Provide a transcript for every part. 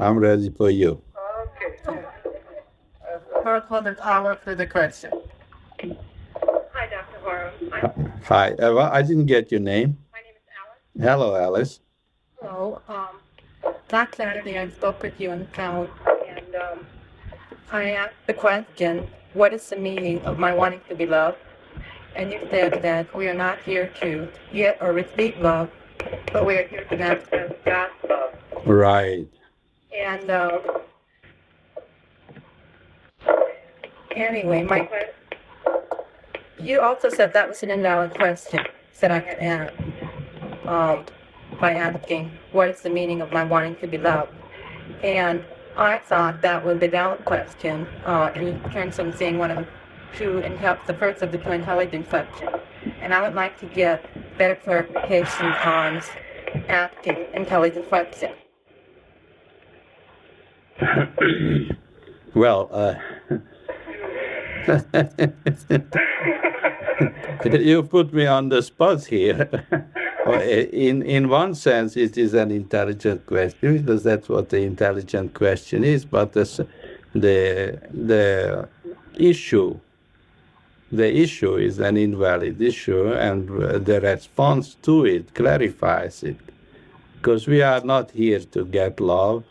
I'm ready for you. Okay. Hora called the caller for the question. Hi, Dr. Hora. Hi. I didn't get your name. My name is Alice. Hello, Alice. Hello. Last Saturday I spoke with you on the phone, and I asked the question, "What is the meaning of my wanting to be loved?" And you said that we are not here to get or receive love, but we are here to access God's love. Right. And anyway, you also said that was an invalid question that I had asked. um, by asking, what is the meaning of my wanting to be loved? And I thought that was a valid question in terms of seeing one of the first of the two intelligent functions. And I would like to get better clarification on asking intelligent functions. Well, you put me on the spot here. Well, in one sense, it is an intelligent question because that's what the intelligent question is. But the issue the issue is an invalid issue, and the response to it clarifies it. Because we are not here to get love,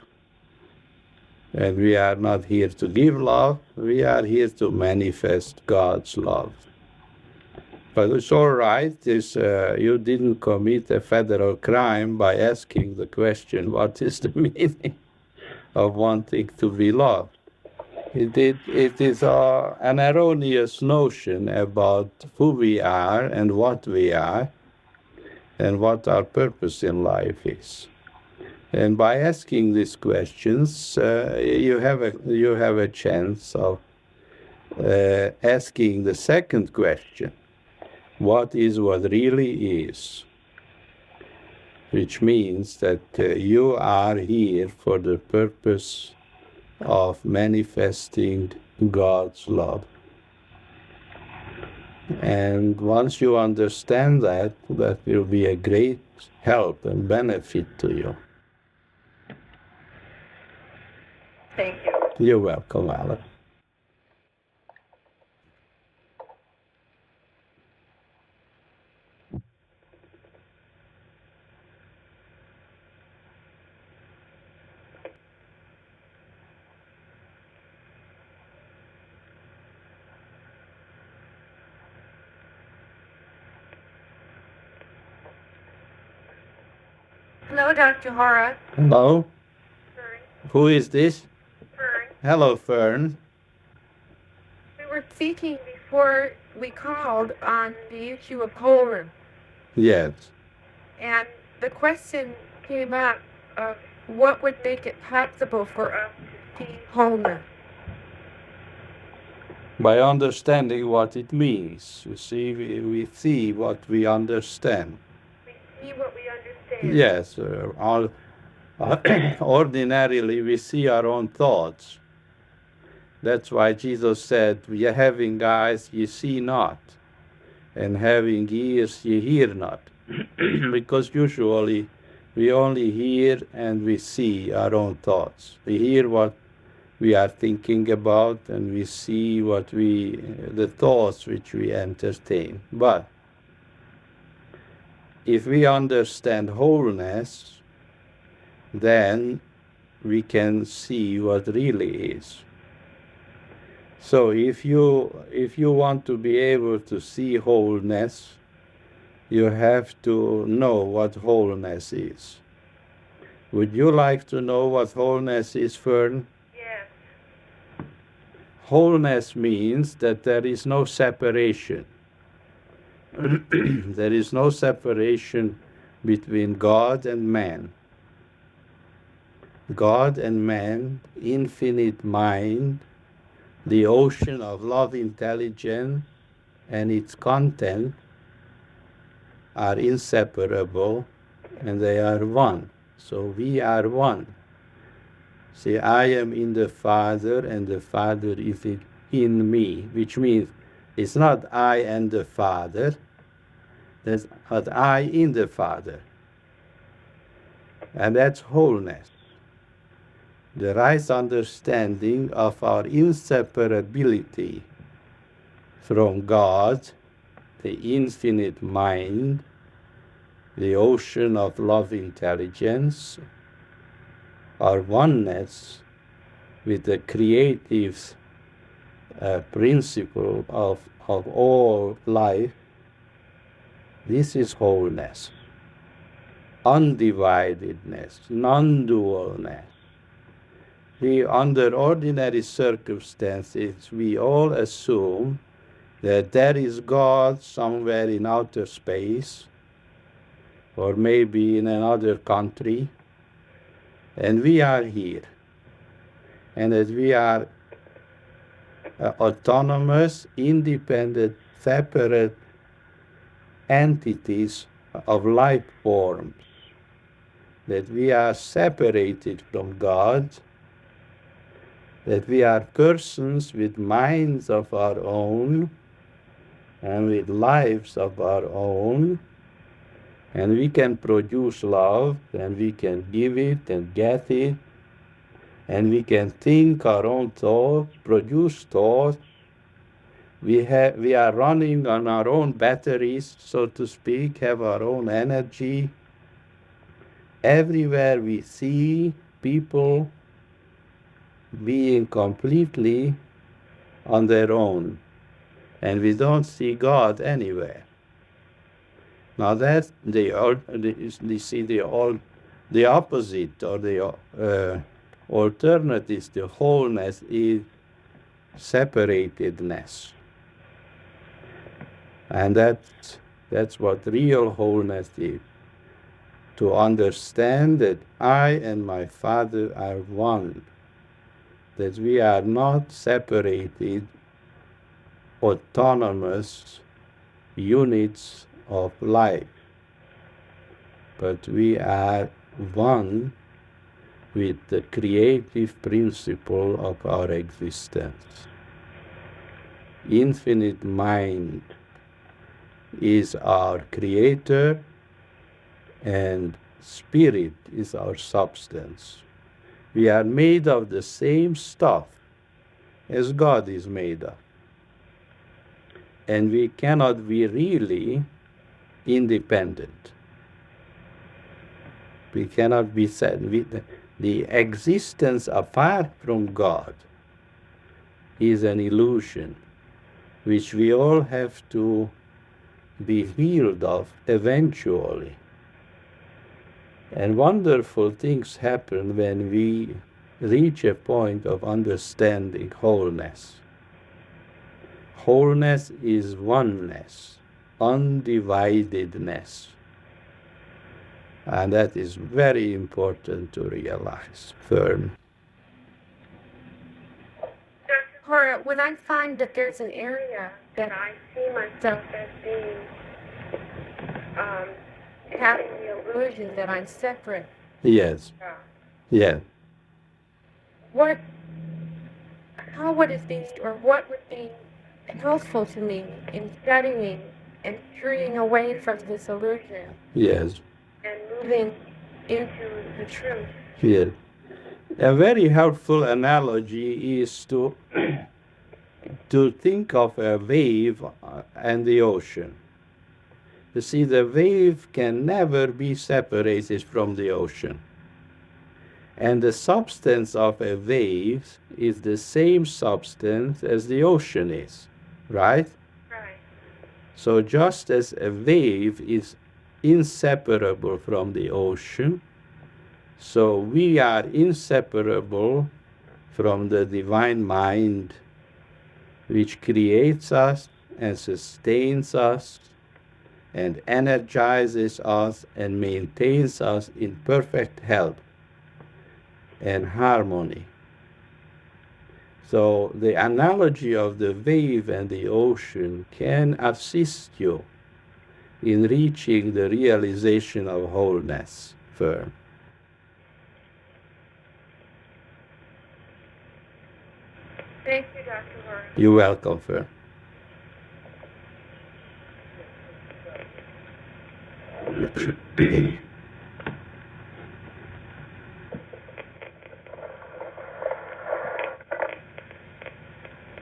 and we are not here to give love. We are here to manifest God's love. But it's all right. You didn't commit a federal crime by asking the question, what is the meaning of wanting to be loved? It is an erroneous notion about who we are and what we are and what our purpose in life is. And by asking these questions, you have a chance of asking the second question: what is what really is? Which means that you are here for the purpose of manifesting God's love. And once you understand that, that will be a great help and benefit to you. Thank you. You're welcome, Alan. Hello, Dr. Hora. Hello? Fern. Who is this? Fern. Hello, Fern. We were speaking before we called on the issue of wholeness, Yes. and the question came up of what would make it possible for us to see wholeness. By understanding what it means. You see, we see what we understand. We see what we understand. Yes. Ordinarily, we see our own thoughts. That's why Jesus said, "Ye having eyes, ye see not, and having ears, ye hear not." Because usually we only hear and we see our own thoughts. We hear what we are thinking about, and we see the thoughts which we entertain. But if we understand wholeness, then we can see what really is. So if you want to be able to see wholeness, you have to know what wholeness is. Would you like to know what wholeness is, Fern? Yes. Wholeness means that there is no separation. There is no separation between God and man. God and man, infinite mind, the ocean of love intelligence and its content are inseparable, and they are one. So we are one. See, I am in the Father and the Father is in me, which means it's not I and the Father, but I in the Father. And that's wholeness. the right understanding of our inseparability from God, the infinite mind, the ocean of love intelligence, our oneness with the creative principle of all life. This is wholeness, undividedness, non-dualness. Under ordinary circumstances, we all assume that there is God somewhere in outer space, or maybe in another country, and we are here, and that we are autonomous, independent, separate entities of life forms, that we are separated from God, that we are persons with minds of our own and with lives of our own, and we can produce love, and we can give it and get it, and we can think our own thoughts, produce thoughts. We are running on our own batteries, so to speak, have our own energy. Everywhere we see people being completely on their own, and we don't see God anywhere. Now that's the opposite, or the alternative to wholeness is separatedness, and that's what real wholeness is. To understand that I and my Father are one, that we are not separated, autonomous units of life, but we are one with the creative principle of our existence. Infinite mind is our creator, and spirit is our substance. We are made of the same stuff as God is made of. And we cannot be really independent. We cannot be said. The existence apart from God is an illusion, which we all have to be healed of eventually. And wonderful things happen when we reach a point of understanding wholeness. Wholeness is oneness, undividedness. And that is very important to realize. Fern. Hora, when I find that there's an area that I see myself as being having the illusion that I'm separate, Yes. Yeah. what would it be, or what would be helpful to me in studying and turning away from this illusion Yes. and moving into the truth? Yes. A very helpful analogy is to think of a wave and the ocean. You see, the wave can never be separated from the ocean. And the substance of a wave is the same substance as the ocean is, right? Right. So just as a wave is inseparable from the ocean, so we are inseparable from the divine mind, which creates us and sustains us and energizes us and maintains us in perfect health and harmony. So the analogy of the wave and the ocean can assist you in reaching the realization of wholeness. Fern. Thank you, Dr. Hora. You're welcome, Fern.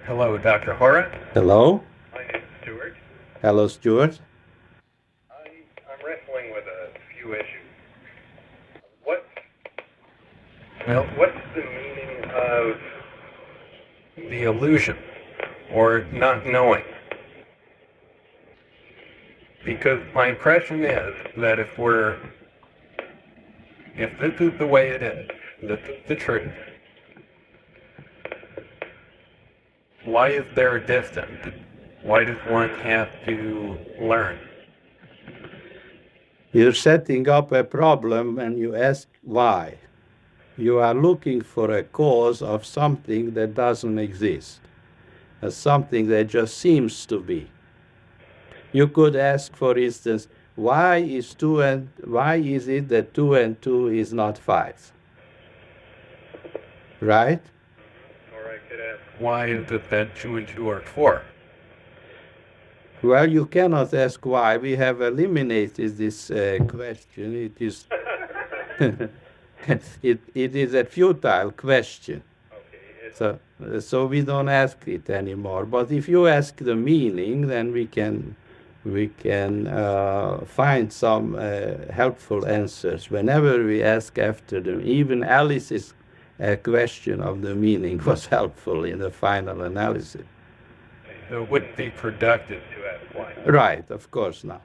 Hello, Dr. Hora. Hello? My name is Stuart. Hello, Stuart. I'm wrestling with a few issues. What's the meaning of the illusion or not knowing? Because my impression is that if this is the way it is, this is the truth, why is there a distance? Why does one have to learn? You're setting up a problem and you ask why. You are looking for a cause of something that doesn't exist, as something that just seems to be. You could ask, for instance, why is it that 2 and 2 is not 5? Right? Or I could ask, why is it that 2 and 2 are 4? Well, you cannot ask why. We have eliminated this question. It is it is a futile question. So we don't ask it anymore. But if you ask the meaning, then we can find some helpful answers. Whenever we ask after them, even Alice's question of the meaning was helpful in the final analysis. So it wouldn't be productive to ask why. Right, of course not.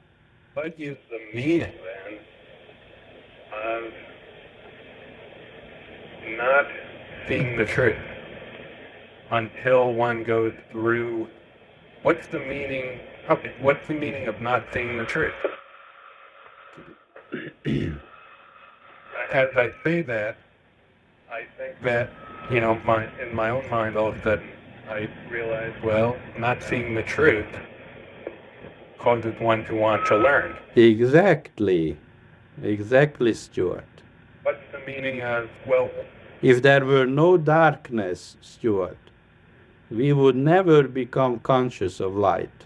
What is the meaning then of not seeing the truth until one goes through? What's the meaning of not seeing the truth? As I say that, I think that, in my own mind, all of a sudden, I realize, well, not seeing the truth causes one to want to learn. Exactly, Stuart. What's the meaning of, well, if there were no darkness, Stuart, we would never become conscious of light.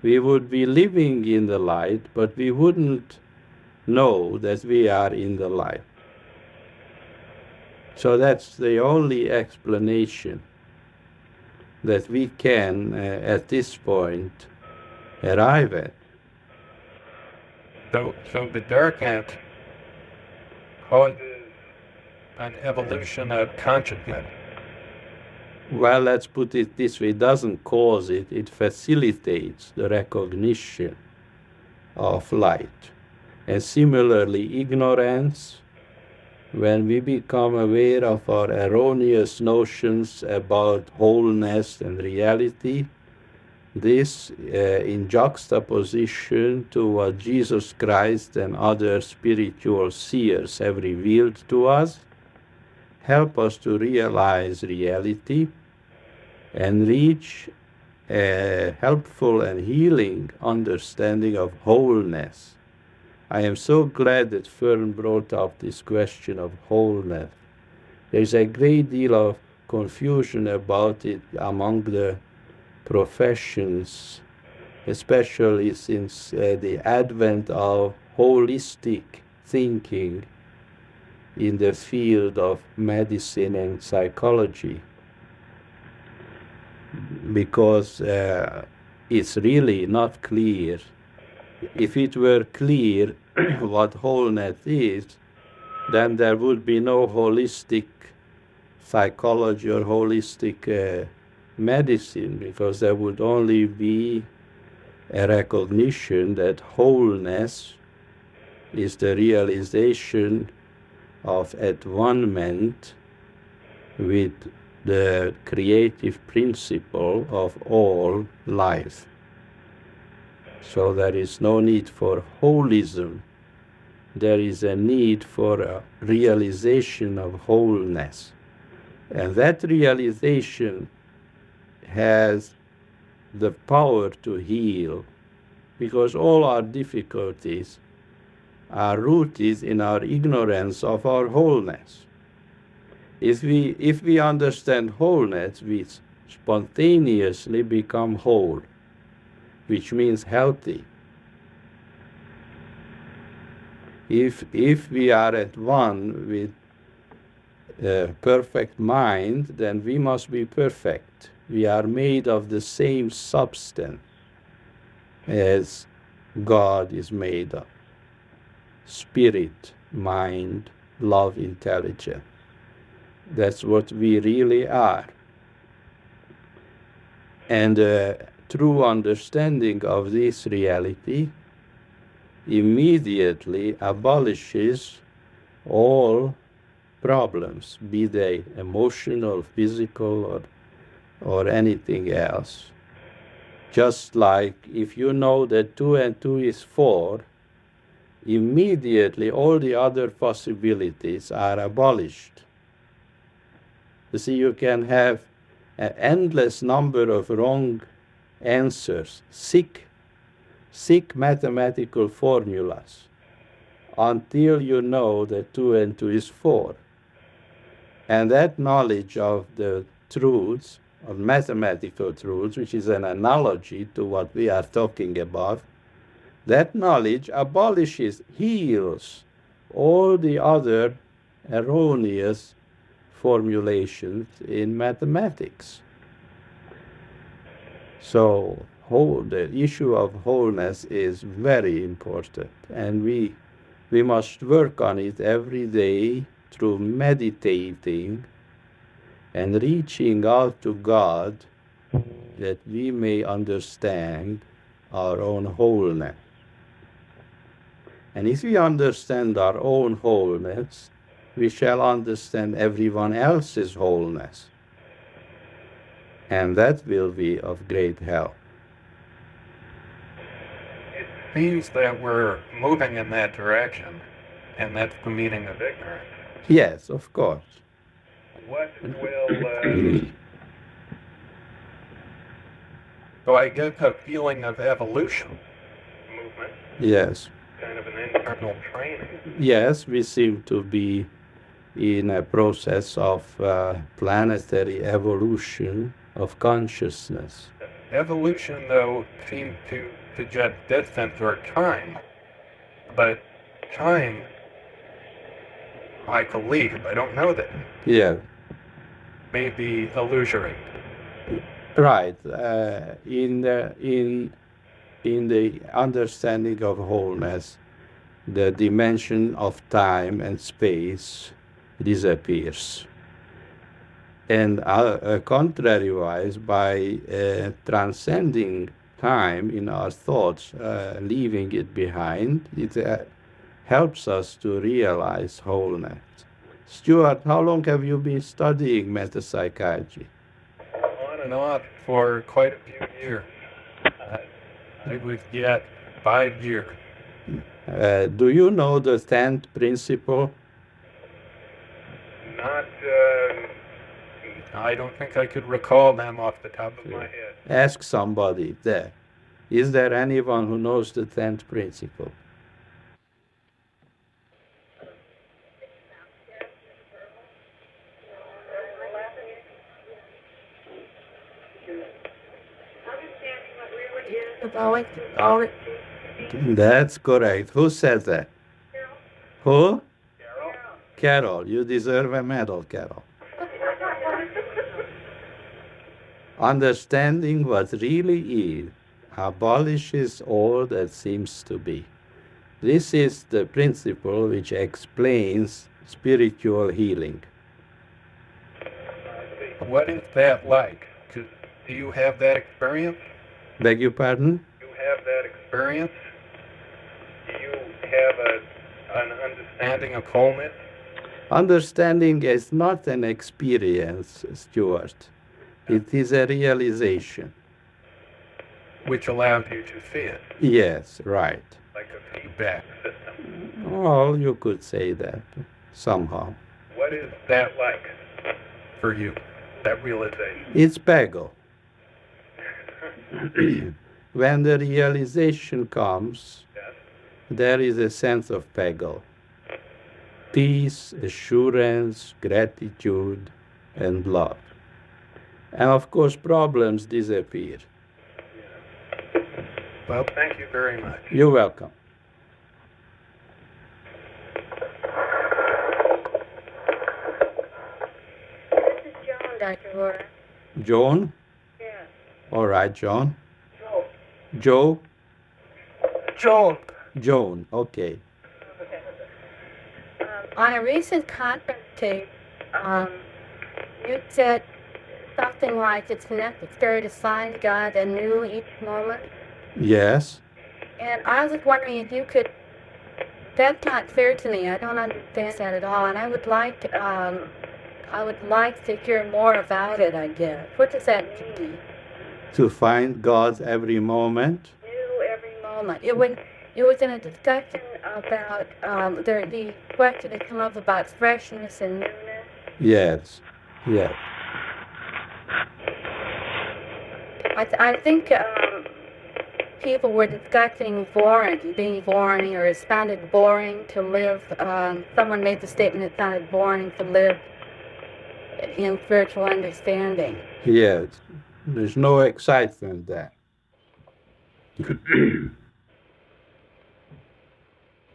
We would be living in the light, but we wouldn't know that we are in the light. So that's the only explanation that we can, at this point, arrive at. So the darkness causes an evolution of consciousness. Well, let's put it this way, it doesn't cause it, it facilitates the recognition of light. And similarly, ignorance, when we become aware of our erroneous notions about wholeness and reality, this in juxtaposition to what Jesus Christ and other spiritual seers have revealed to us, help us to realize reality and reach a helpful and healing understanding of wholeness. I am so glad that Fern brought up this question of wholeness. There's a great deal of confusion about it among the professions, especially since the advent of holistic thinking in the field of medicine and psychology, because it's really not clear. If it were clear what wholeness is, then there would be no holistic psychology or holistic medicine, because there would only be a recognition that wholeness is the realization of at-one-ment with the creative principle of all life. So there is no need for holism. There is a need for a realization of wholeness. And that realization has the power to heal, because all our difficulties are rooted in our ignorance of our wholeness. If we understand wholeness, we spontaneously become whole, which means healthy. If we are at one with perfect mind, then we must be perfect. We are made of the same substance as God is made of: spirit, mind, love, intelligence. That's what we really are. And true understanding of this reality immediately abolishes all problems, be they emotional, physical, or anything else. Just like if you know that 2 and 2 is 4, immediately all the other possibilities are abolished. You see, you can have an endless number of wrong answers, sick mathematical formulas, until you know that 2 and 2 is 4. And that knowledge of the truths, of mathematical truths, which is an analogy to what we are talking about, that knowledge abolishes, heals all the other erroneous formulations in mathematics. So the issue of wholeness is very important, and we must work on it every day through meditating and reaching out to God, that we may understand our own wholeness. And if we understand our own wholeness, we shall understand everyone else's wholeness. And that will be of great help. It seems that we're moving in that direction, and that's the meaning of ignorance. Yes, of course. What will... So I get a feeling of evolution, movement, Yes. kind of an internal training. Yes, we seem to be in a process of planetary evolution of consciousness. Evolution, though, seems to suggest distance or time, but time, I believe, I don't know that, Yeah, may be illusory. right. In the understanding of wholeness, the dimension of time and space disappears. And contrariwise, by transcending time in our thoughts, leaving it behind, it helps us to realize wholeness. Stuart, how long have you been studying metapsychiatry? On and off for quite a few years. I would get 5 years. Do you know the 10th principle? Not, I don't think I could recall them off the top of my head. Ask somebody there. Is there anyone who knows the 10th principle? That's correct. Who said that? Who? Carol. You deserve a medal, Carol. Understanding what really is abolishes all that seems to be. This is the principle which explains spiritual healing. What is that like? Do you have that experience? Beg your pardon? You have that experience? Do you have an understanding of wholeness? Understanding is not an experience, Stuart. It is a realization. Which allows you to see it, Yes, right. like a feedback system. Well, you could say that somehow. What is that like for you, that realization? It's Peggle. When the realization comes, Yes. there is a sense of Peggle. Peace, assurance, gratitude, and love. And of course, problems disappear. Well, thank you very much. You're welcome. Dr. Hora. Joan? Yes. All right, John. Joe. Joe? Joel. Joan. Okay. Okay. On a recent conference tape, you said something like it's necessary to find God anew each moment. Yes. And I was wondering if you could, that's not clear to me. I don't understand that at all. And I would like to hear more about it, I guess. What does that mean? To find God every moment. New every moment. It was in a discussion about the question that came up about freshness and newness. Yes. Yes. I think people were discussing being boring, or it sounded boring to live. Someone made the statement it sounded boring to live in spiritual understanding. Yes. There's no excitement there.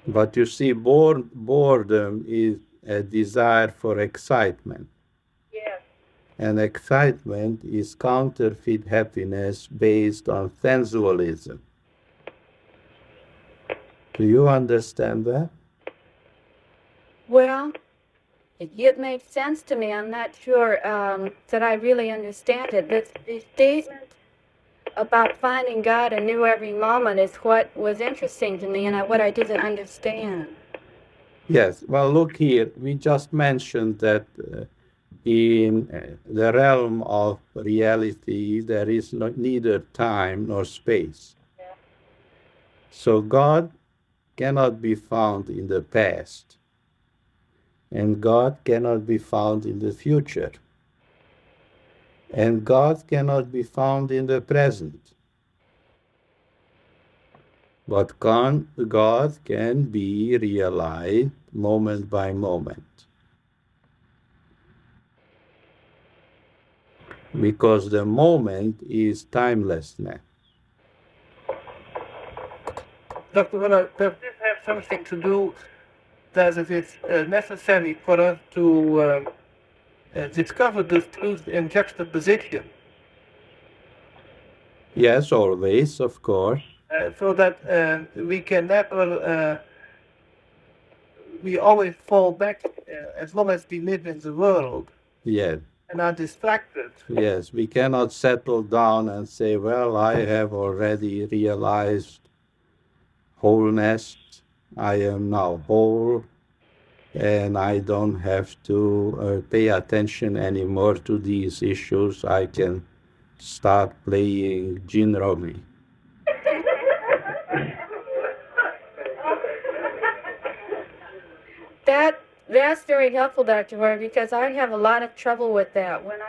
But you see, boredom is a desire for excitement. Yes. And excitement is counterfeit happiness based on sensualism. Do you understand that? Well, it makes sense to me. I'm not sure that I really understand it. The statement about finding God anew every moment is what was interesting to me, and what I didn't understand. Yes. Well, look here. We just mentioned that in the realm of reality, there is neither time nor space. So God cannot be found in the past, and God cannot be found in the future, and God cannot be found in the present. But God can be realized moment by moment, because the moment is timelessness. Dr. Hora, does this have something to do that it is necessary for us to discover this truth in juxtaposition? Yes, always, of course. So that we can never, we always fall back as long as we live in the world Yes. and are distracted. Yes, we cannot settle down and say, well, I have already realized wholeness. I am now whole, and I don't have to pay attention anymore to these issues. I can start playing gin rummy. That's very helpful, Dr. Hora, because I have a lot of trouble with that. When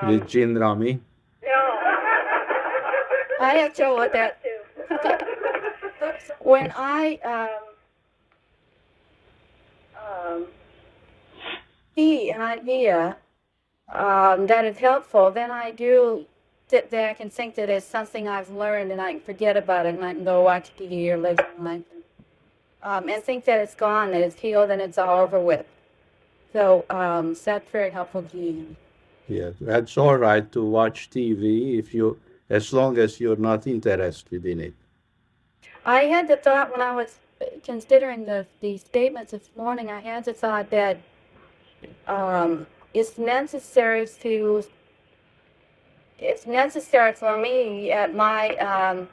With gin rummy? No. I have trouble with that Too. when I see an idea that is helpful, then I do sit back and think that it's something I've learned, and I can forget about it, and I can go watch TV or listen and think that it's gone, that it's healed, and it's all over with. So that's very helpful to me. Yes, that's all right to watch TV as long as you're not interested in it. I had the thought when I was considering the statements this morning, I had the thought that it's necessary for me at my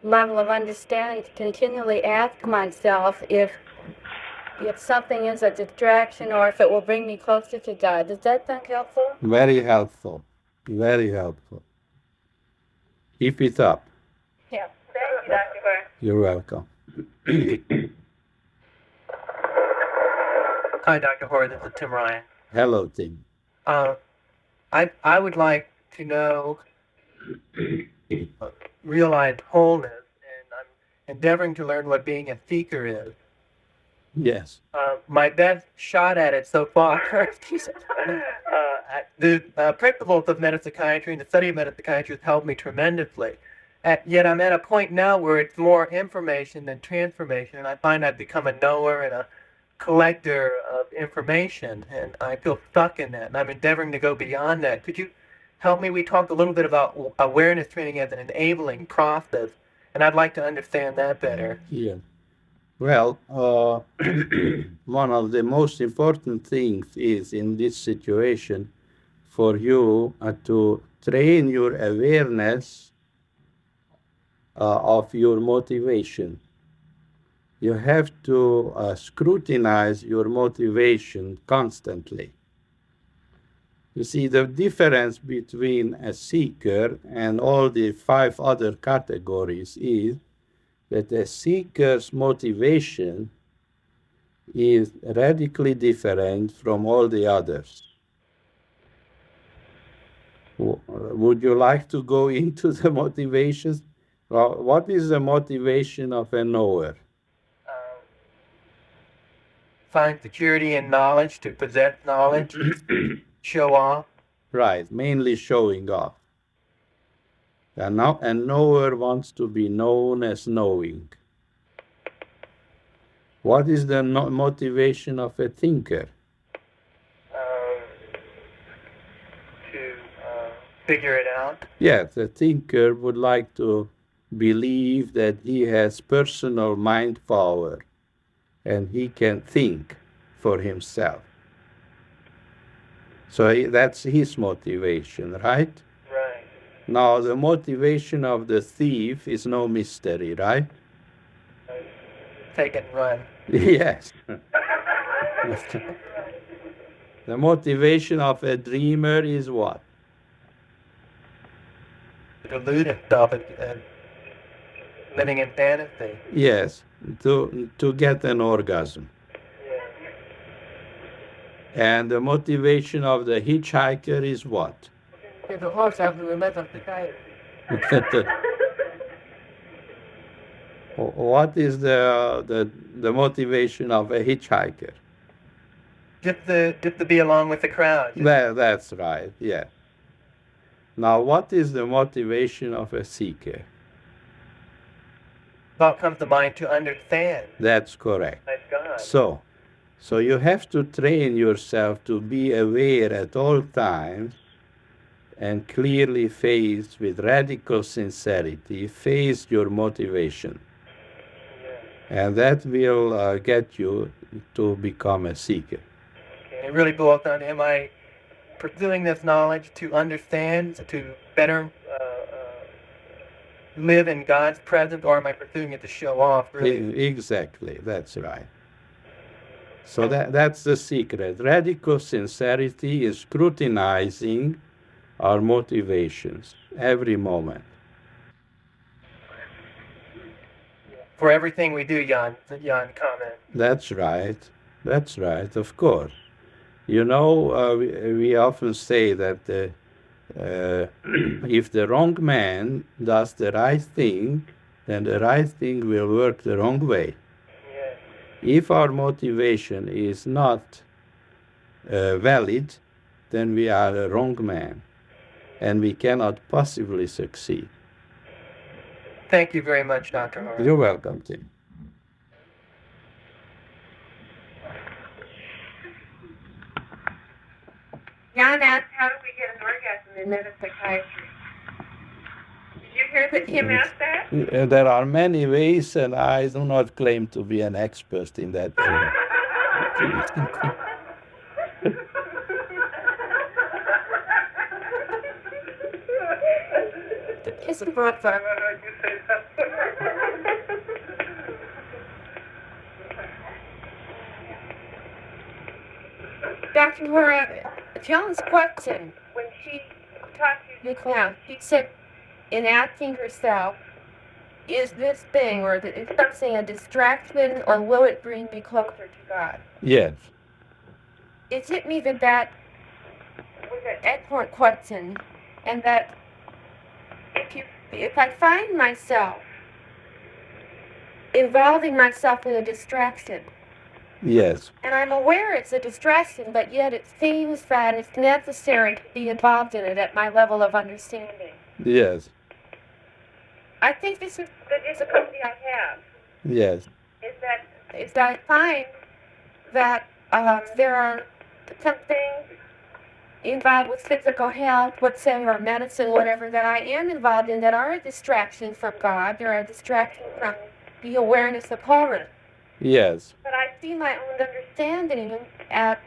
level of understanding to continually ask myself if something is a distraction or if it will bring me closer to God. Does that sound helpful? Very helpful. Very helpful. Keep it up. Yeah. Thank you, Dr. Hora. You're welcome. Hi, Dr. Hora, this is Tim Ryan. Hello, Tim. I would like to know realized wholeness, and I'm endeavoring to learn what being a seeker is. Yes. My best shot at it so far, the principles of metapsychiatry and the study of metapsychiatry has helped me tremendously. Yet I'm at a point now where it's more information than transformation, and I find I've become a knower and collector of information, and I feel stuck in that, and I'm endeavoring to go beyond that. Could you help me? We talked a little bit about awareness training as an enabling process, and I'd like to understand that better. Yeah. Well, one of the most important things is in this situation for you to train your awareness of your motivation. You have to scrutinize your motivation constantly. You see, the difference between a seeker and all the 5 other categories is that a seeker's motivation is radically different from all the others. Would you like to go into the motivations? What is the motivation of a knower? Find security in knowledge, to possess knowledge, show off. Right, mainly showing off. And now a knower wants to be known as knowing. What is the motivation of a thinker? To figure it out. Yes, a thinker would like to believe that he has personal mind power and he can think for himself. So that's his motivation, right? Right. Now, the motivation of the thief is no mystery, right? Take and run. Yes. The motivation of a dreamer is what? Deluded stuff and living in fantasy. Yes, to get an orgasm. And the motivation of the hitchhiker is what? There's a horse out the middle of the guy. What is the motivation of a hitchhiker? Just to be along with the crowd. That's right, yeah. Now, what is the motivation of a seeker? Thought comes to mind to understand. That's correct. That's God. So you have to train yourself to be aware at all times and clearly face with radical sincerity, face your motivation. And that will get you to become a seeker. Okay. It really boils down to, am I pursuing this knowledge to understand, to better live in God's presence, or am I pursuing it to show off? Really? Exactly, that's right. So that's the secret. Radical sincerity is scrutinizing our motivations every moment. For everything we do, Jan comment. That's right, of course. You know, we often say that if the wrong man does the right thing, then the right thing will work the wrong way. Yes. If our motivation is not valid, then we are a wrong man, and we cannot possibly succeed. Thank you very much, Dr. Hora. You're welcome, Tim. Jan asked, how do we get an orgasm in metapsychiatry? Did you hear that Tim asked that? There are many ways, and I do not claim to be an expert in that area. It's a broad fire. Dr. Hora, Joan's question, when she talked to you clown, she said, in asking herself, is this thing, or is something a distraction, or will it bring me closer to God? Yes. It hit me that was an excellent question, and that if I find myself involving myself in a distraction, Yes. and I'm aware it's a distraction, but yet it seems that it's necessary to be involved in it at my level of understanding. Yes. I think this is the difficulty I have. Yes. Is that I find that there are some things involved with physical health, let's say, or medicine, whatever, that I am involved in that are a distraction from God. There are distractions from the awareness of wholeness. Yes. But I see my own understanding at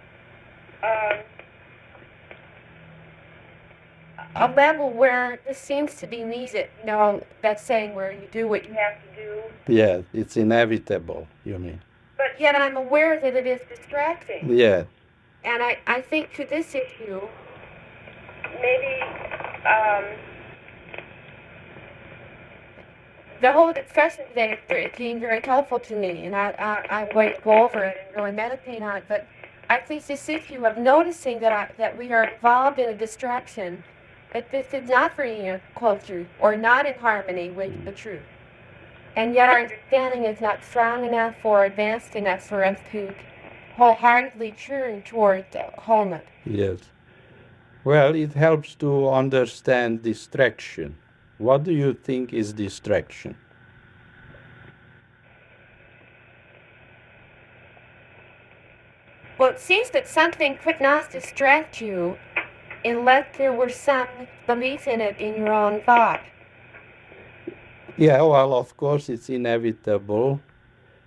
a level where this seems to be needed. You know, that saying where you do what you have to do. Yeah, it's inevitable, you mean. But yet I'm aware that it is distracting. Yeah. And I think to this issue, Maybe, the whole discussion today is being very helpful to me, and I going to go over it and really meditate on it. But I think this issue of noticing that we are involved in a distraction, that this is not bringing us closer or not in harmony with the truth. And yet our understanding is not strong enough or advanced enough for us to wholeheartedly turn towards wholeness. Yes. Well, it helps to understand distraction. What do you think is distraction? Well, it seems that something could not distract you unless there were some belief in it in your own thought. Yeah, well, of course, it's inevitable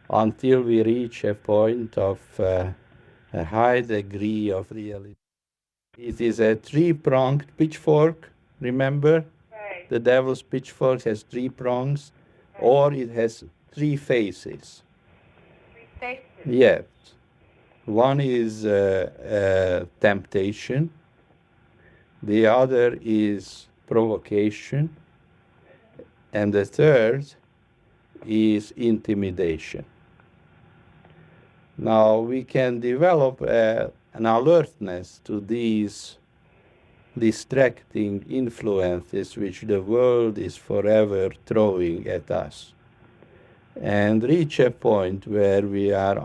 until we reach a point of a high degree of reality. It is a three-pronged pitchfork, remember? right. The devil's pitchfork has three prongs, or it has three faces. Yes. One is temptation, the other is provocation, and the third is intimidation. Now, we can develop an alertness to these distracting influences which the world is forever throwing at us, and reach a point where we are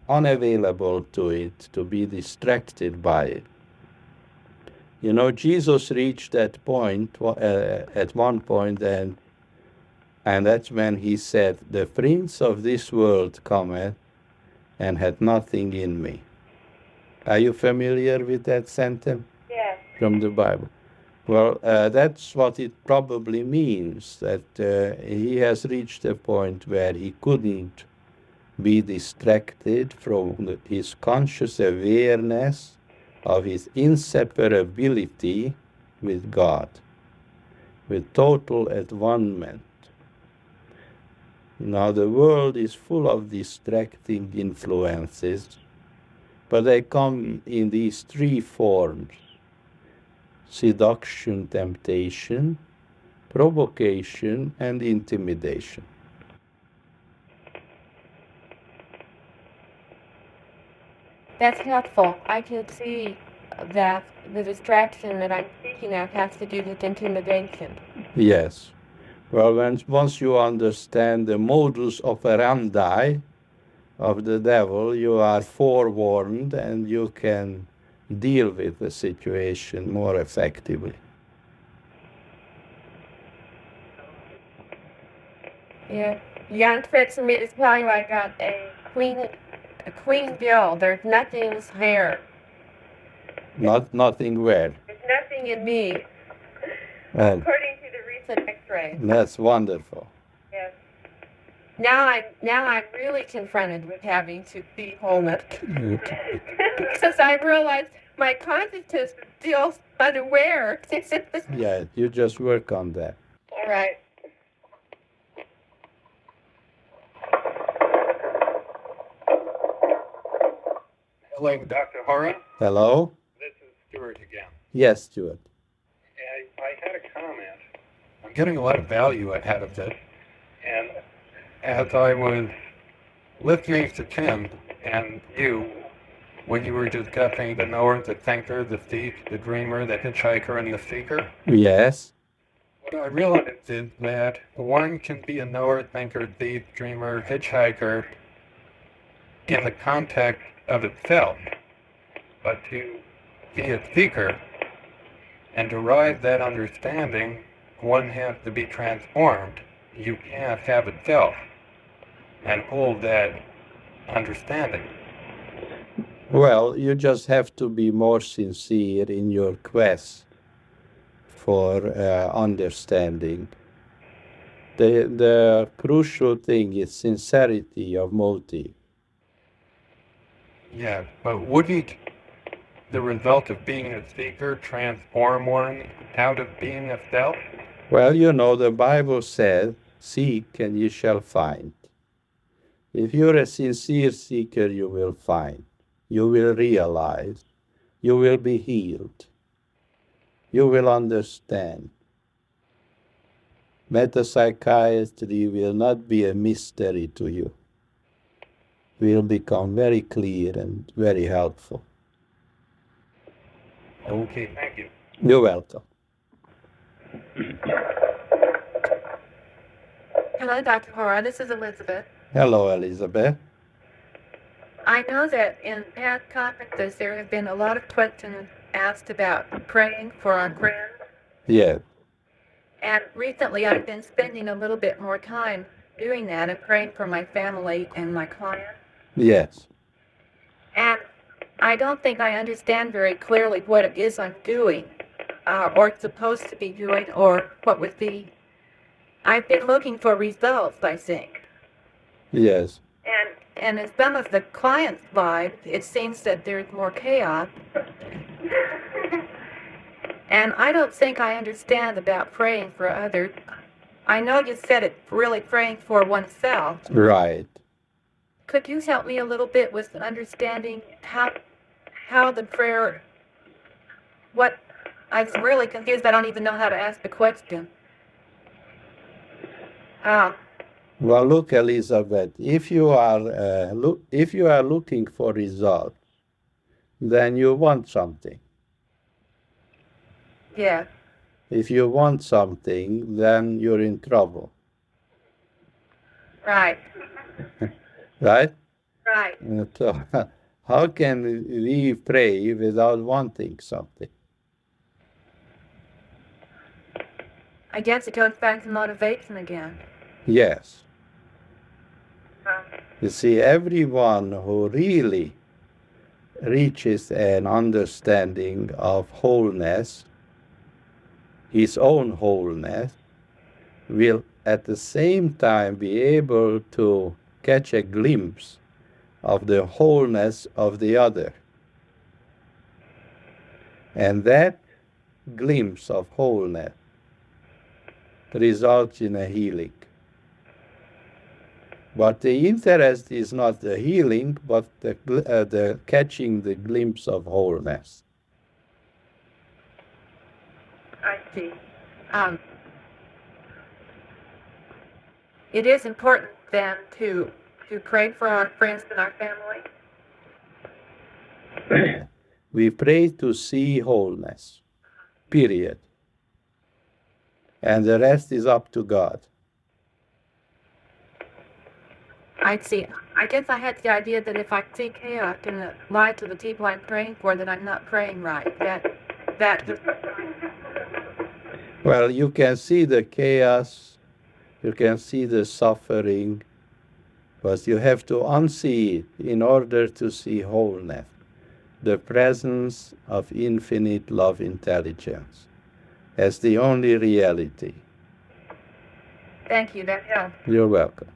unavailable to it, to be distracted by it. You know, Jesus reached that point at one point, and that's when he said, "The prince of this world cometh, and hath nothing in me." Are you familiar with that sentence Yes. from the Bible? Well, that's what it probably means, that he has reached a point where he couldn't be distracted from his conscious awareness of his inseparability with God, with total at-one-ment. Now, the world is full of distracting influences, but they come in these three forms: seduction, temptation, provocation, and intimidation. That's helpful. I can see that the distraction that I'm speaking of has to do with intimidation. Yes. Well, once you understand the modus operandi of the devil, you are forewarned and you can deal with the situation more effectively. Yeah. Jan fixed me to tell you I got a queen bill. There's nothing there. Nothing where. There's nothing in me, And according to the recent X-ray. that's wonderful. Yes. Now I'm really confronted with having to be wholeness because I realized my consciousness is still unaware. Yeah, you just work on that. All right. Hello, Dr. Hora. Hello? This is Stuart again. Yes, Stuart. I had a comment. I'm getting a lot of value out of this. And as I was listening to Tim and you, when you were discussing the knower, the thinker, the thief, the dreamer, the hitchhiker, and the seeker, Yes. what I realized is that one can be a knower, thinker, thief, dreamer, hitchhiker in the context of itself, but to be a seeker and derive that understanding, one has to be transformed. You can't have itself and hold that understanding. Well, you just have to be more sincere in your quest for understanding. The crucial thing is sincerity of motive. Yeah, but wouldn't the result of being a seeker transform one out of being a self? Well, you know, the Bible says, seek and you shall find. If you're a sincere seeker, you will find. You will realize. You will be healed. You will understand. Metapsychiatry will not be a mystery to you. Will become very clear and very helpful. Okay, thank you. You're welcome. Hello, Dr. Hora. This is Elizabeth. Hello, Elizabeth. I know that in past conferences there have been a lot of questions asked about praying for our friends. Yes. And recently I've been spending a little bit more time doing that and praying for my family and my clients. Yes. And I don't think I understand very clearly what it is I'm doing, or supposed to be doing, or what would be. I've been looking for results, I think. Yes. And in some of the clients' lives, it seems that there's more chaos. And I don't think I understand about praying for others. I know you said it's really praying for oneself. Right. Could you help me a little bit with understanding how the prayer, what, I'm really confused. I don't even know how to ask the question. Well, look, Elizabeth, if you are looking for results, then you want something. Yeah, If you want something, then you're in trouble, right, right? right. So, how can we pray without wanting something? I guess it goes back to motivation again. Yes. You see, everyone who really reaches an understanding of wholeness, his own wholeness, will at the same time be able to catch a glimpse of the wholeness of the other. And that glimpse of wholeness results in a healing. But the interest is not the healing, but the catching the glimpse of wholeness. I see. It is important then to pray for our friends and our family. We pray to see wholeness, period. And the rest is up to God. I see. I guess I had the idea that if I see chaos in the lives of the people I'm praying for, that I'm not praying right. Well, you can see the chaos, you can see the suffering, but you have to unsee it in order to see wholeness, the presence of infinite love intelligence as the only reality. Thank you. That helps. You're welcome.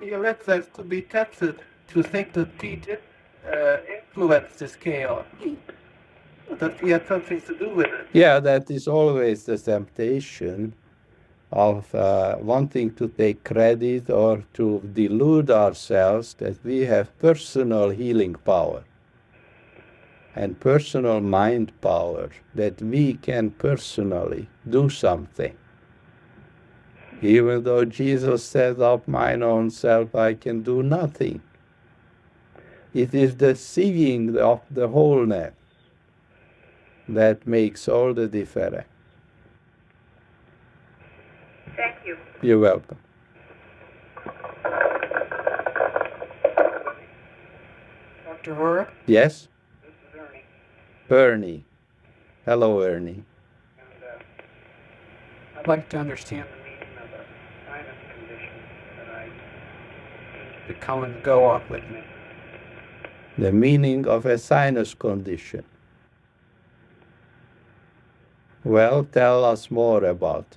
He lets us to be tempted to think that he did influence this chaos. That he had something to do with it. Yeah, that is always the temptation of wanting to take credit or to delude ourselves that we have personal healing power and personal mind power, that we can personally do something. Even though Jesus said, of mine own self I can do nothing. It is the seeing of the wholeness that makes all the difference. Thank you. You're welcome. Dr. Hora? Yes? This is Ernie. Ernie. Hello, Ernie. And I'd like to understand the meaning of a sinus condition that I to come and go off with me. The meaning of a sinus condition. Well, tell us more about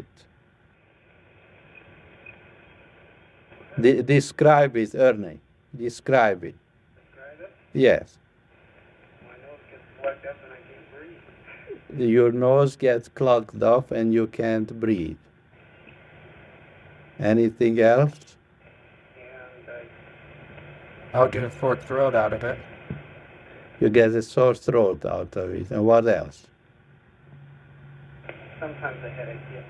it. Describe it, Ernie. Describe it. Yes. Your nose gets clogged up and you can't breathe. Anything else? I'll get a sore throat out of it. You get a sore throat out of it. And what else? Sometimes a headache, yeah.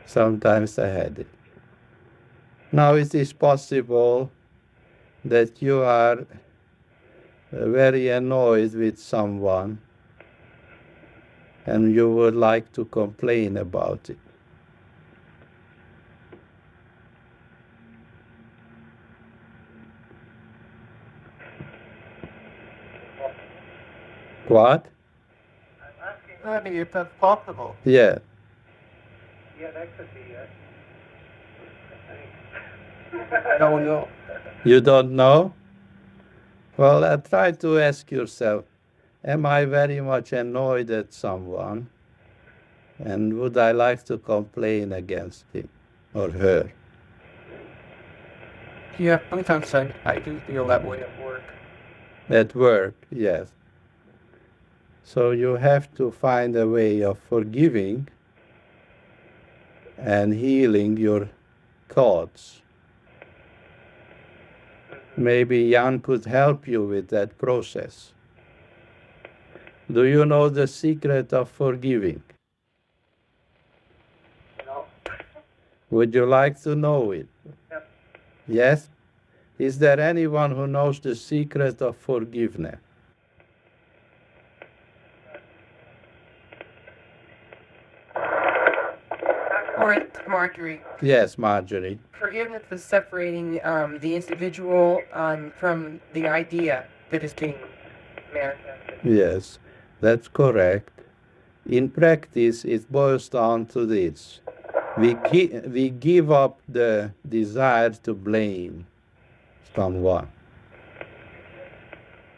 Sometimes a headache. Now it is possible that you are very annoyed with someone and you would like to complain about it. What? I mean, if that's possible. Yeah. Yeah, that could be it. I don't know. You don't know? Well, try to ask yourself, am I very much annoyed at someone? And would I like to complain against him or her? Yeah, sometimes I do feel that way at work. At work, yes. So you have to find a way of forgiving and healing your thoughts. Maybe Jan could help you with that process. Do you know the secret of forgiving? No. Would you like to know it? Yep. Yes? Is there anyone who knows the secret of forgiveness? Or it's Marjorie. Yes, Marjorie. Forgiveness is separating the individual from the idea that is being manifested. Yes, that's correct. In practice, it boils down to this. We give up the desire to blame someone.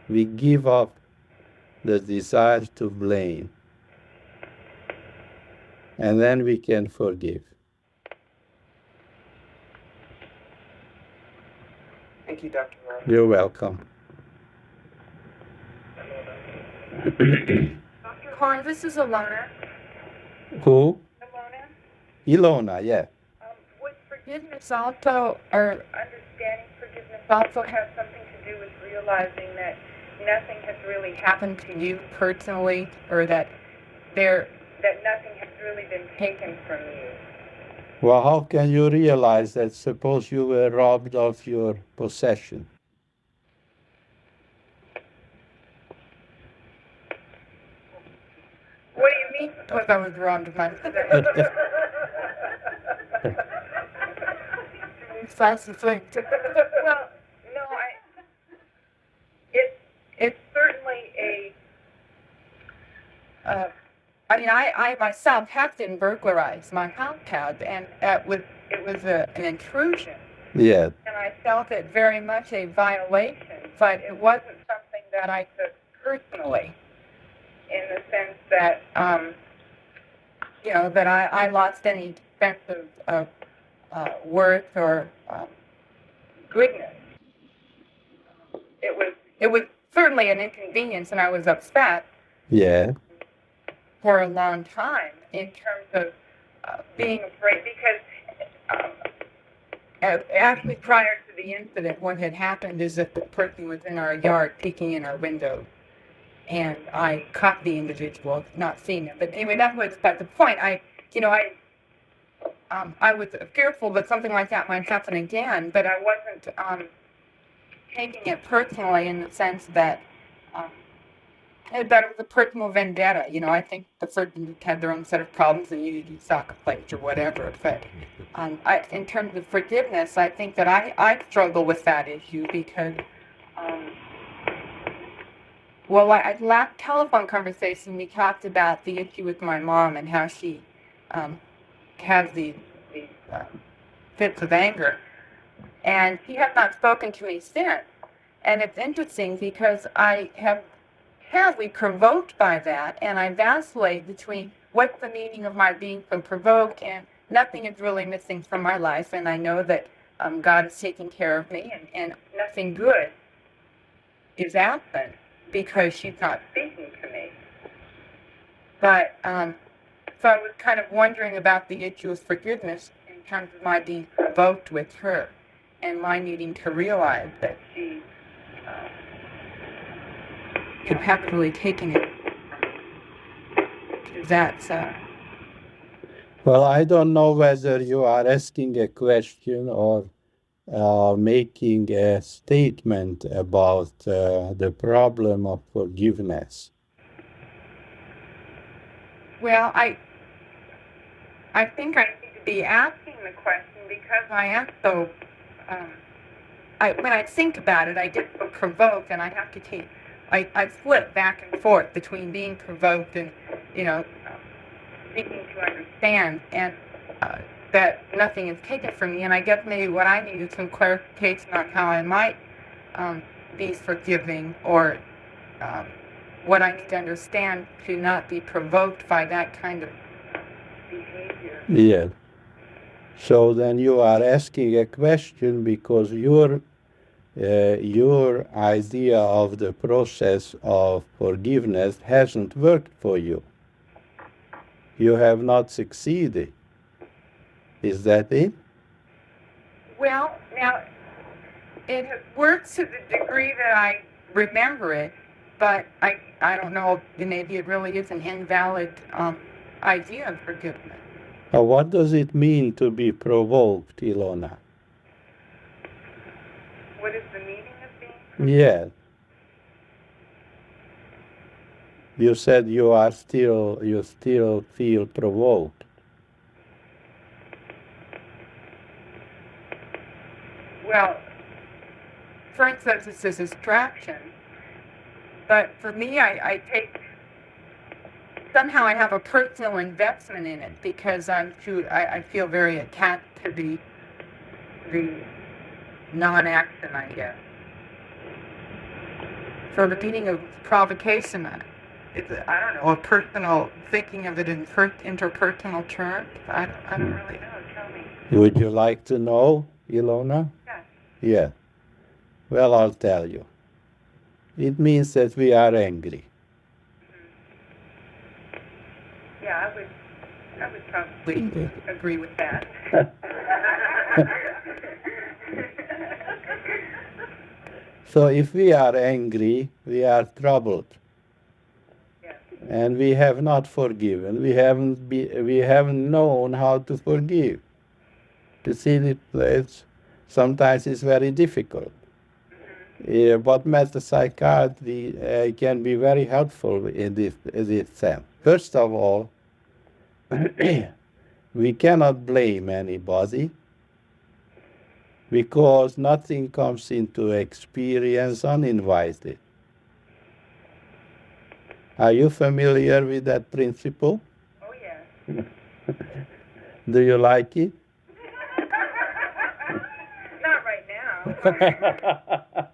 We give up the desire to blame. And then we can forgive. Thank you, Dr. Rob. You're welcome. Karin, this is Alana. Who? Ilona, Ilona, yeah. would Forgiveness also, or understanding forgiveness also have something to do with realizing that nothing has really happened to you personally, or that nothing has really been taken from you? Well, how can you realize that? Suppose you were robbed of your possession. What do you mean? if I was wrong to my fancy thing. Well, no, it's certainly a. I mean, I myself have been burglarized. My house had, and it was an intrusion. Yeah. And I felt it very much a violation, but it wasn't something that I took personally, in the sense that, that I lost any sense of worth or goodness. It was certainly an inconvenience, and I was upset. Yeah. For a long time, in terms of being afraid, because actually prior to the incident, what had happened is that the person was in our yard peeking in our window, and I caught the individual, not seeing him. But anyway, that was the point. I was fearful that something like that might happen again, but I wasn't taking it personally in the sense that it was a personal vendetta. I think the person had their own set of problems and needed to do soccer plays or whatever. But in terms of forgiveness, I think that I struggle with that issue because, last telephone conversation, we talked about the issue with my mom and how she has these fits of anger. And she has not spoken to me since. And it's interesting because I have apparently provoked by that, and I vacillate between what's the meaning of my being provoked and nothing is really missing from my life, and I know that God is taking care of me, and nothing good is absent because she's not speaking to me. But so I was kind of wondering about the issue of forgiveness in terms of my being provoked with her and my needing to realize that she impeccably taken it. That's Well, I don't know whether you are asking a question or making a statement about the problem of forgiveness. well, I think I need to be asking the question because I am so. Um, when I think about it, I get so provoked, and I have to take. I flip back and forth between being provoked and, you know, seeking to understand, and that nothing is taken from me. And I guess maybe what I need is some clarification on how I might be forgiving, or um, what I need to understand to not be provoked by that kind of behavior. Yes. So then you are asking a question because your idea of the process of forgiveness hasn't worked for you. You have not succeeded. Is that it? Well, now, it has worked to the degree that I remember it, but I don't know, maybe it really is an invalid idea of forgiveness. What does it mean to be provoked, Ilona? What is the meaning of being? Yes. You said you still feel provoked. Well, for instance, it's a distraction, but for me, I take, somehow I have a personal investment in it because I feel very attached to the non-action, I guess. So the meaning of provocation, it's, I don't know, a personal, thinking of it in interpersonal terms. I don't really know. Tell me. Would you like to know, Ilona? Yes. Yeah. Well, I'll tell you. It means that we are angry. Yeah, I would probably agree with that. So if we are angry, we are troubled. Yes. And we have not forgiven. We haven't known how to forgive. To see it, sometimes it's very difficult. But metapsychiatry can be very helpful in this sense. First of all, we cannot blame anybody because nothing comes into experience uninvited. Are you familiar with that principle? Oh, yes. Do you like it? Not right now.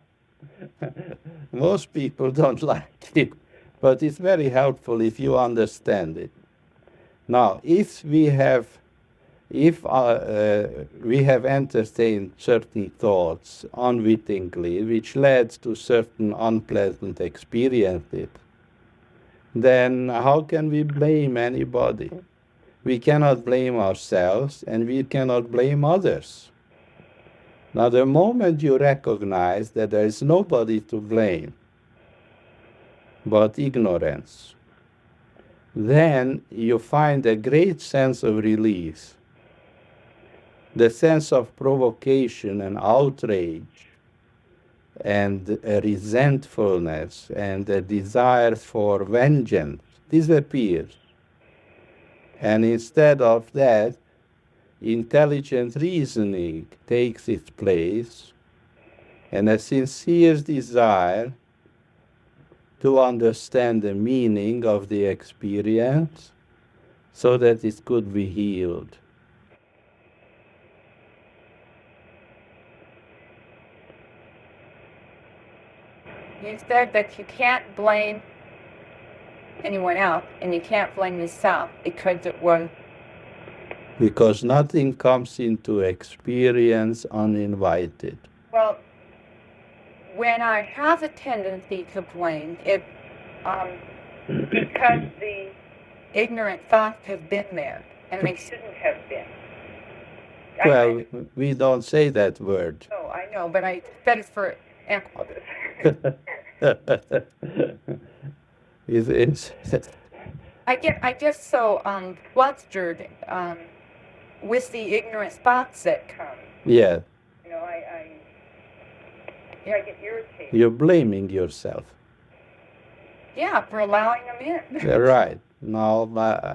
Most people don't like it, but it's very helpful if you understand it. Now, if we have entertained certain thoughts unwittingly, which led to certain unpleasant experiences, then how can we blame anybody? We cannot blame ourselves, and we cannot blame others. Now, the moment you recognize that there is nobody to blame but ignorance, then you find a great sense of release. The sense of provocation and outrage and a resentfulness and a desire for vengeance disappears. And instead of that, intelligent reasoning takes its place, and a sincere desire to understand the meaning of the experience so that it could be healed. You said that you can't blame anyone else and you can't blame yourself because it was. Because nothing comes into experience uninvited. Well, when I have a tendency to blame, it's because the ignorant thoughts have been there and they shouldn't have been. Well, we don't say that word. Oh, I know, but I said it for emphasis. It's I get so flustered with the ignorant thoughts that come. yeah, You know, I get irritated. you're blaming yourself. Yeah, for allowing them in. Right. Now,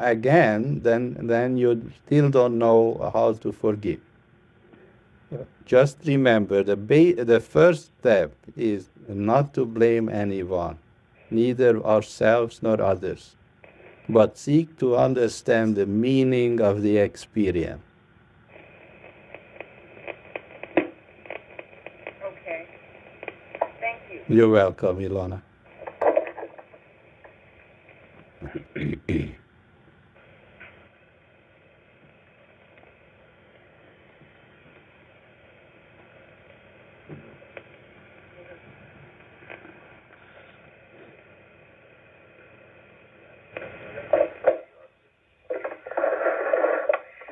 again, then you still don't know how to forgive. Just remember, the first step is not to blame anyone, neither ourselves nor others, but seek to understand the meaning of the experience. Okay. Thank you. You're welcome, Ilona.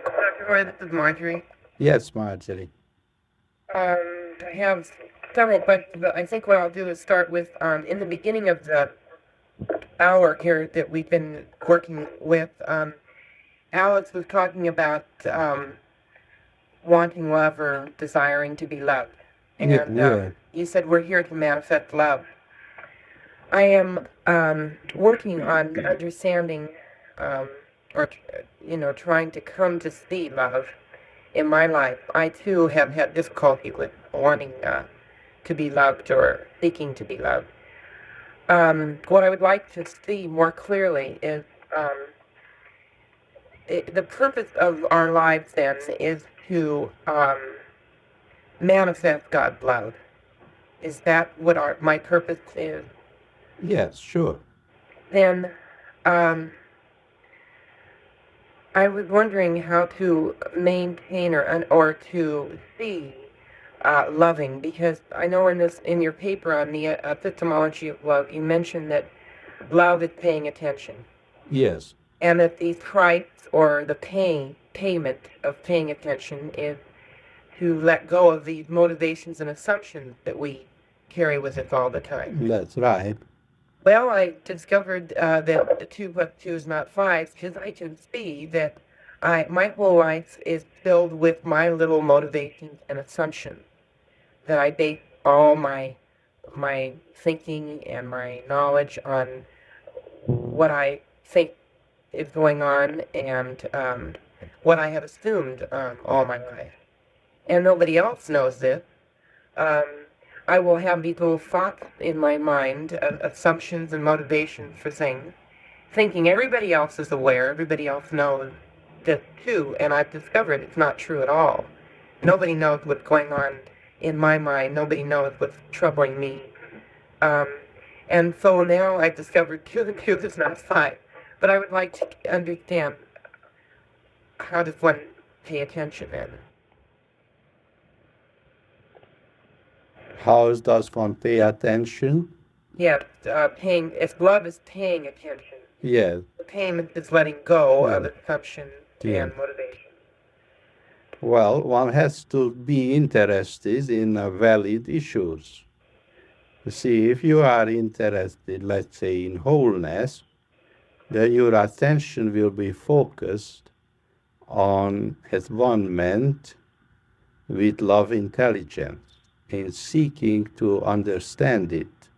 Dr. Hora, this is Marjorie. Yes, Marjorie. I have several questions, but I think what I'll do is start with in the beginning of the hour here that we've been working with, Alex was talking about wanting love or desiring to be loved. And Yeah. you said we're here to manifest love. I am working on understanding or trying to come to see love in my life. I too have had difficulty with wanting to be loved or seeking to be loved. What I would like to see more clearly is the purpose of our lives then is to manifest God's love. Is that what my purpose is? Yes, sure. Then I was wondering how to maintain or to see loving, because I know in your paper on the epistemology of love, you mentioned that love is paying attention, Yes. and that the price or the payment of paying attention is to let go of these motivations and assumptions that we carry with us all the time. That's right. Well, I discovered that the 2 plus 2 is not 5, because I can see that my whole life is filled with my little motivations and assumptions, that I base all my thinking and my knowledge on what I think is going on and what I have assumed all my life. And nobody else knows this. I will have these little thoughts in my mind, assumptions and motivations for things, thinking everybody else is aware, everybody else knows this too, and I've discovered it's not true at all. Nobody knows what's going on in my mind. Nobody knows what's troubling me. And so now I've discovered 2 and 2 is not 5. But I would like to understand, how does one pay attention then? How does one pay attention? Yeah, if love is paying attention, Yes. the payment is letting go Yeah. of assumption Yeah. and motivation. Well, one has to be interested in valid issues. You see, if you are interested, let's say, in wholeness, then your attention will be focused on advancement with love intelligence, in seeking to understand it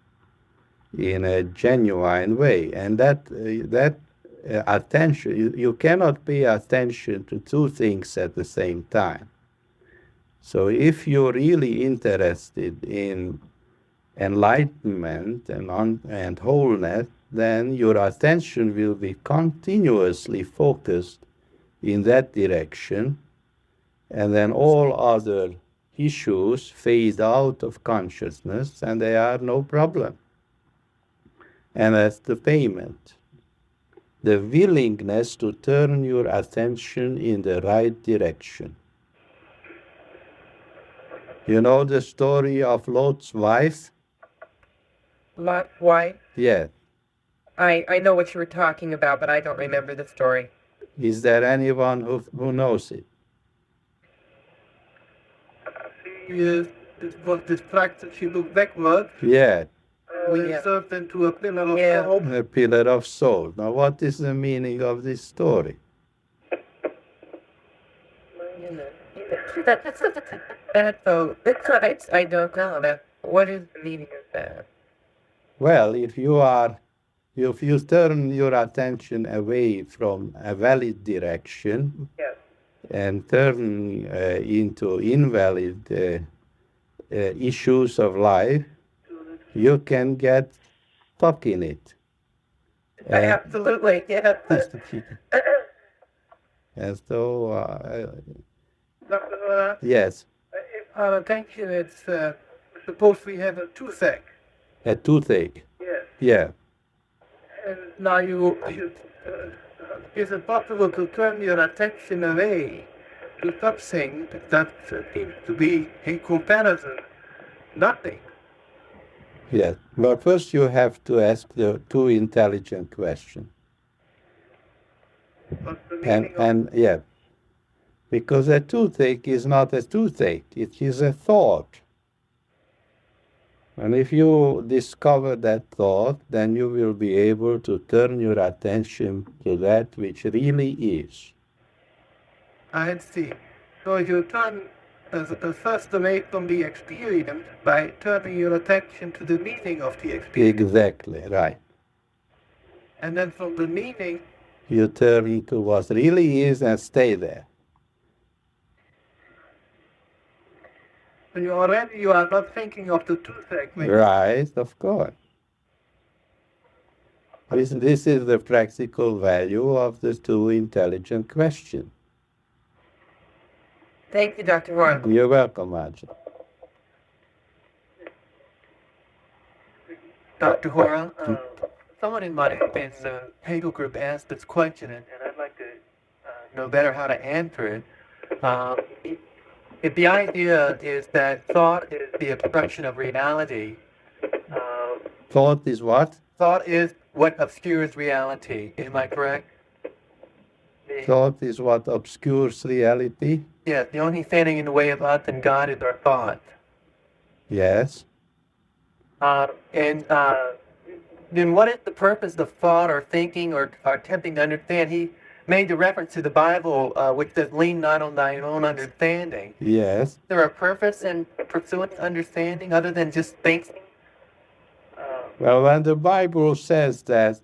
in a genuine way. And that attention, you cannot pay attention to 2 things at the same time. So if you're really interested in enlightenment and wholeness, then your attention will be continuously focused in that direction, and then all other issues fade out of consciousness, and they are no problem. And that's the payment. The willingness to turn your attention in the right direction. You know the story of Lot's wife? Lot, why? Yeah. I know what you were talking about, but I don't remember the story. Is there anyone who knows it? Yes, this was distracted. She looked backward. Yeah. We served into a pillar of salt. A pillar of salt. Now, what is the meaning of this story? I don't know. What is the meaning of that? Well, if you turn your attention away from a valid direction and turn into invalid issues of life, you can get stuck in it. Absolutely, yeah. And so, Dr. Hora, yes, thank you. It's suppose we have a toothache. a toothache. Yes. Yeah. And now is it possible to turn your attention away to something that seems to be in comparison nothing? Yes. But first you have to ask the two intelligent questions. What's the meaning of And yeah. Because a toothache is not a toothache, it is a thought. And if you discover that thought, then you will be able to turn your attention to that which really is. I see. So you turn first away from the experience by turning your attention to the meaning of the experience. Exactly, right. And then from the meaning, You turn into what really is and stay there. when you are not thinking of the toothache. Maybe. Right, of course. This is the practical value of the two intelligent questions. Thank you, Dr. Hora. You're welcome, Arjun. Dr. Hora, someone in my Hegel group asked this question, and I'd like to know better how to answer it. If the idea is that thought is the obstruction of reality, Thought is what? thought is what obscures reality. Am I correct? Thought is what obscures reality? Yeah, the only thing standing in the way of us and God is our thought. Yes. And then what is the purpose of thought or thinking or attempting to understand? He made the reference to the Bible, which says, lean not on thine own understanding. Yes. Is there a purpose in pursuing understanding other than just thinking? Well, when the Bible says that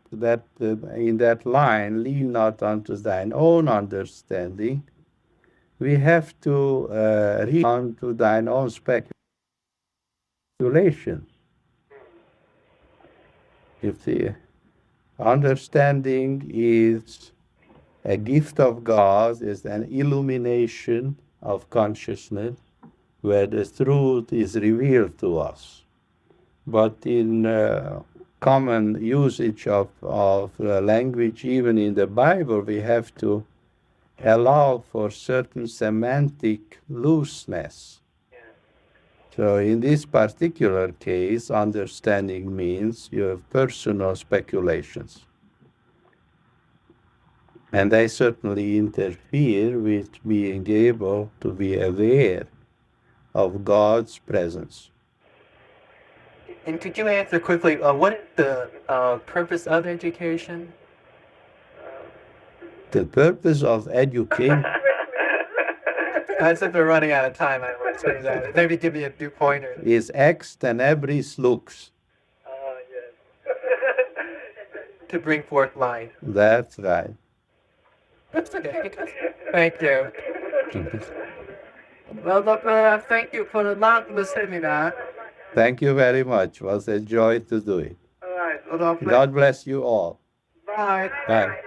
in that line, lean not unto thine own understanding, we have to read unto thine own speculation. If the understanding is a gift of God, is an illumination of consciousness where the truth is revealed to us. But in common usage of language, even in the Bible, we have to allow for certain semantic looseness. So in this particular case, understanding means your personal speculations. And they certainly interfere with being able to be aware of God's presence. And could you answer quickly, what is the purpose of education? The purpose of education, Since we're running out of time, I would say that. Maybe give me a few pointers. is ex tenebris lux. Yes. To bring forth light. That's right. Thank you. Well, Dr. Thank you for the marvelous seminar. Thank you very much. It was a joy to do it. All right. God bless you all. Bye. Bye.